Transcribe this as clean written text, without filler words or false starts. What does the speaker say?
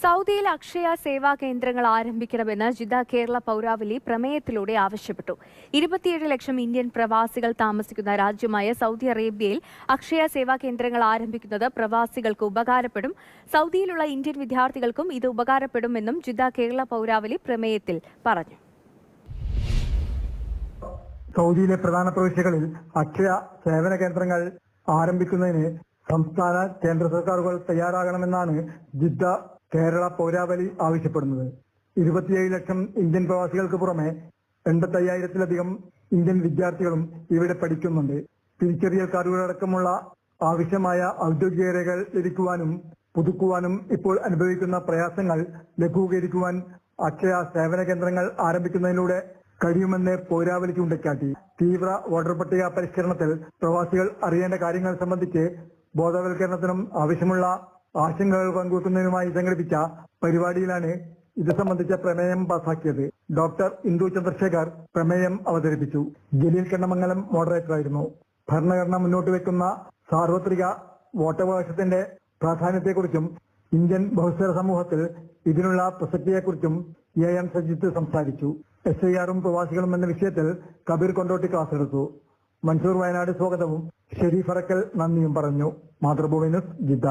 സൗദിയിൽ അക്ഷയ സേവാ കേന്ദ്രങ്ങൾ ആരംഭിക്കണമെന്ന് ജിദ്ദ കേരള പൗരാവലി പ്രമേയത്തിലൂടെ ആവശ്യപ്പെട്ടു. 27 ലക്ഷം ഇന്ത്യൻ പ്രവാസികൾ താമസിക്കുന്ന രാജ്യമായ സൗദി അറേബ്യയിൽ അക്ഷയ സേവാ കേന്ദ്രങ്ങൾ ആരംഭിക്കുന്നത് പ്രവാസികൾക്ക് ഉപകാരപ്പെടും. സൗദിയിലുള്ള ഇന്ത്യൻ വിദ്യാർത്ഥികൾക്കും ഇത് ഉപകാരപ്പെടുമെന്നും ജിദ്ദ കേരള പൗരാവലി പ്രമേയത്തിൽ പറഞ്ഞു. സൗദിയിലെ പ്രധാന പ്രവിശ്യകളിൽ അക്ഷയ സേവന കേന്ദ്രങ്ങൾ ആരംഭിക്കുന്നതിന് സംസ്ഥാന കേന്ദ്ര സർക്കാരുകൾ തയ്യാറാകണമെന്നാണ് ജിദ്ദ കേരള പൗരാവലി ആവശ്യപ്പെടുന്നത്. 27 ലക്ഷം ഇന്ത്യൻ പ്രവാസികൾക്ക് പുറമെ 85,000-ലധികം ഇന്ത്യൻ വിദ്യാർത്ഥികളും ഇവിടെ പഠിക്കുന്നുണ്ട്. തിരിച്ചറിയൽ കാർഡുകളടക്കമുള്ള ആവശ്യമായ ഔദ്യോഗിക രേഖകൾ ലഭിക്കുവാനും പുതുക്കുവാനും ഇപ്പോൾ അനുഭവിക്കുന്ന പ്രയാസങ്ങൾ ലഘൂകരിക്കുവാൻ അക്ഷയ സേവന കേന്ദ്രങ്ങൾ ആരംഭിക്കുന്നതിലൂടെ കഴിയുമെന്ന് പൗരാവലി ചൂണ്ടിക്കാട്ടി. തീവ്ര വോട്ടർ പട്ടിക പരിഷ്കരണത്തിൽ പ്രവാസികൾ അറിയേണ്ട കാര്യങ്ങൾ സംബന്ധിച്ച് ബോധവൽക്കരണത്തിനും ആവശ്യമുള്ള ആശങ്കകൾ പങ്കുവെക്കുന്നതിനുമായി സംഘടിപ്പിച്ച പരിപാടിയിലാണ് ഇത് സംബന്ധിച്ച പ്രമേയം പാസാക്കിയത്. ഡോക്ടർ ഇന്ദു ചന്ദ്രശേഖർ പ്രമേയം അവതരിപ്പിച്ചു. ജലീൽ കണ്ണമംഗലം മോഡറേറ്ററായിരുന്നു. ഭരണഘടന മുന്നോട്ട് വെക്കുന്ന സാർവത്രിക വോട്ടവകാശത്തിന്റെ പ്രാധാന്യത്തെക്കുറിച്ചും ഇന്ത്യൻ ബഹുസ്വര സമൂഹത്തിൽ ഇതിനുള്ള പ്രസക്തിയെക്കുറിച്ചും AM സജിത്ത് സംസാരിച്ചു. SIR-ഉം പ്രവാസികളും എന്ന വിഷയത്തിൽ കബീർ കൊണ്ടോട്ടി ക്ലാസ് എടുത്തു. മൻസൂർ വയനാട് സ്വാഗതവും ഷെരീഫ് അറക്കൽ നന്ദിയും പറഞ്ഞു. Mathrubhumi news Jeddah.